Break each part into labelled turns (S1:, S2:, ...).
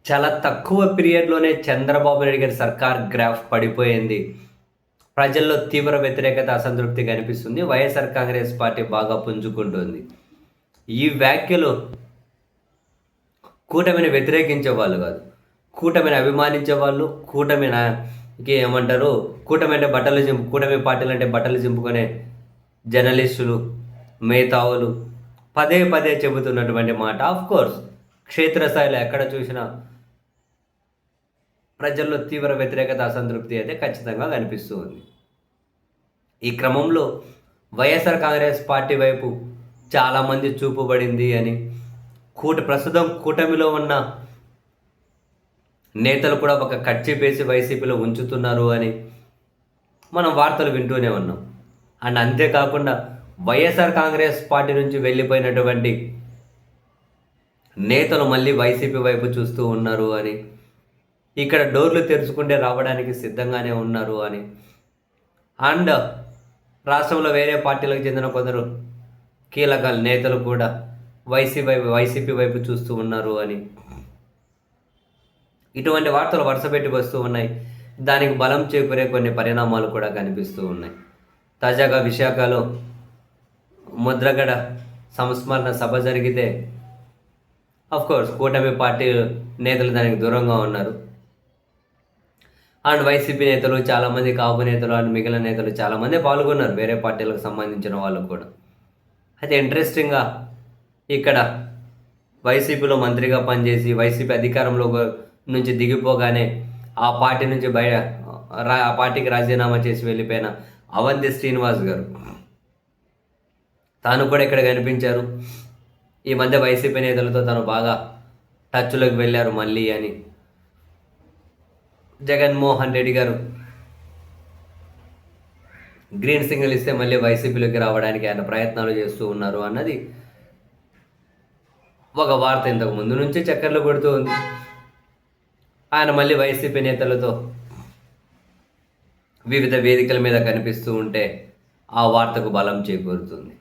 S1: చాలా తక్కువ పీరియడ్‌లోనే చంద్రబాబు నాయుడు గారి సర్కార్ గ్రాఫ్ పడిపోయింది. ప్రజల్లో తీవ్ర వ్యతిరేకత, అసంతృప్తి కనిపిస్తుంది. వైఎస్ఆర్ కాంగ్రెస్ పార్టీ బాగా పుంజుకుంటుంది. ఈ వ్యాఖ్యలు కూటమిని వ్యతిరేకించే వాళ్ళు కాదు. కూటమిని అభిమానించే వాళ్ళు, కూటమికి ఏమంటారు, కూటమి అంటే బట్టలు కూటమి పార్టీలు అంటే బట్టలు చింపుకునే జర్నలిస్టులు, మేధావులు పదే పదే చెబుతున్నటువంటి మాట. ఆఫ్‌కోర్స్ క్షేత్రస్థాయిలో ఎక్కడ చూసినా ప్రజల్లో తీవ్ర వ్యతిరేకత, అసంతృప్తి అయితే ఖచ్చితంగా కనిపిస్తూ ఉంది. ఈ క్రమంలో వైఎస్ఆర్ కాంగ్రెస్ పార్టీ వైపు చాలామంది చూపబడింది అని, ప్రస్తుతం కూటమిలో ఉన్న నేతలు కూడా ఒక కర్చీఫ్ వేసి వైసీపీలో ఉంచుతున్నారు అని మనం వార్తలు వింటూనే ఉన్నాం. అండ్ అంతేకాకుండా వైఎస్ఆర్ కాంగ్రెస్ పార్టీ నుంచి వెళ్ళిపోయినటువంటి నేతలు మళ్ళీ వైసీపీ వైపు చూస్తూ ఉన్నారు అని, ఇక్కడ డోర్లు తెరుచుకుంటే రావడానికి సిద్ధంగానే ఉన్నారు అని, అండ్ రాష్ట్రంలో వేరే పార్టీలకు చెందిన కొందరు కీలక నేతలు కూడా వైసీపీ వైపు చూస్తూ ఉన్నారు అని, ఇటువంటి వార్తలు వరుసపెట్టి వస్తూ ఉన్నాయి. దానికి బలం చేకూరే కొన్ని పరిణామాలు కూడా కనిపిస్తూ ఉన్నాయి. తాజాగా విశాఖలో ముద్రగడ సంస్మరణ సభ జరిగితే కోర్స్ కూటమి పార్టీ నేతలు దానికి దూరంగా ఉన్నారు. అండ్ వైసీపీ నేతలు చాలామంది, కాపు నేతలు అండ్ మిగిలిన నేతలు చాలామంది పాల్గొన్నారు, వేరే పార్టీలకు సంబంధించిన వాళ్ళు కూడా. అయితే ఇంట్రెస్టింగ్గా ఇక్కడ వైసీపీలో మంత్రిగా పనిచేసి వైసీపీ అధికారంలో నుంచి దిగిపోగానే ఆ పార్టీ నుంచి ఆ పార్టీకి రాజీనామా చేసి వెళ్ళిపోయిన అవంతి శ్రీనివాస్ గారు తాను కూడా ఇక్కడ కనిపించారు. ఈ మధ్య వైసీపీ నేతలతో తను బాగా టచ్లోకి వెళ్ళారు మళ్ళీ అని. జగన్మోహన్ రెడ్డి గారు గ్రీన్ సిగ్నల్ ఇస్తే మళ్ళీ వైసీపీలోకి రావడానికి ఆయన ప్రయత్నాలు చేస్తూ ఉన్నారు అన్నది ఒక వార్త ఇంతకు ముందు నుంచి చక్కర్లు కొడుతూ ఉంది. ఆయన మళ్ళీ వైసీపీ నేతలతో వివిధ వేదికల మీద కనిపిస్తూ ఉంటే ఆ వార్తకు బలం చేకూరుతుంది.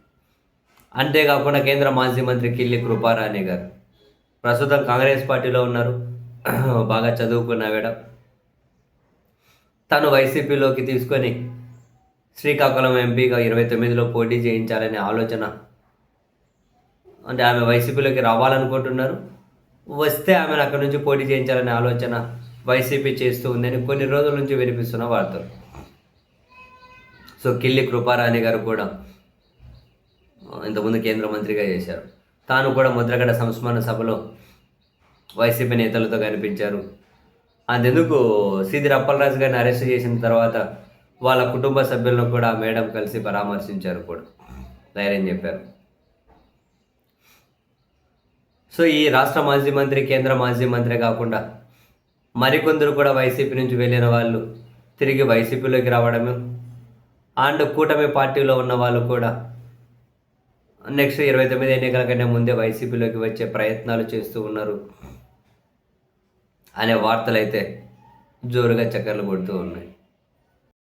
S1: అంతేకాకుండా కేంద్ర మాజీ మంత్రి కిల్లి కృపారాణి గారు ప్రస్తుతం కాంగ్రెస్ పార్టీలో ఉన్నారు. బాగా చదువుకున్నావిడ. తను వైసీపీలోకి తీసుకొని శ్రీకాకుళం ఎంపీగా 29లో పోటీ చేయించాలనే ఆలోచన, అంటే ఆమె వైసీపీలోకి రావాలనుకుంటున్నారు. వస్తే ఆమెను అక్కడి నుంచి పోటీ చేయించాలనే ఆలోచన వైసీపీ చేస్తూ ఉందని కొన్ని రోజుల నుంచి వినిపిస్తున్న వార్తలు. సో కిల్లి కృపారాణి గారు కూడా ఇంతకుముందు కేంద్ర మంత్రిగా చేశారు. తాను కూడా ముద్రగడ సంస్మరణ సభలో వైసీపీ నేతలతో కనిపించారు. అంతెందుకు సీదిరి అప్పలరాజు గారిని అరెస్ట్ చేసిన తర్వాత వాళ్ళ కుటుంబ సభ్యులను కూడా మేడం కలిసి పరామర్శించారు, కూడా ధైర్యం చెప్పారు. సో ఈ రాష్ట్ర మాజీ మంత్రి, కేంద్ర మాజీ మంత్రి కాకుండా మరికొందరు కూడా వైసీపీ నుంచి వెళ్ళిన వాళ్ళు తిరిగి వైసీపీలోకి రావడము, అండ్ కూటమి పార్టీలో ఉన్న వాళ్ళు కూడా నెక్స్ట్ 29 ఎన్నికల కంటే ముందే వైసీపీలోకి వచ్చే ప్రయత్నాలు చేస్తూ ఉన్నారు అనే వార్తలు అయితే జోరుగా చక్కర్లు కొడుతూ ఉన్నాయి.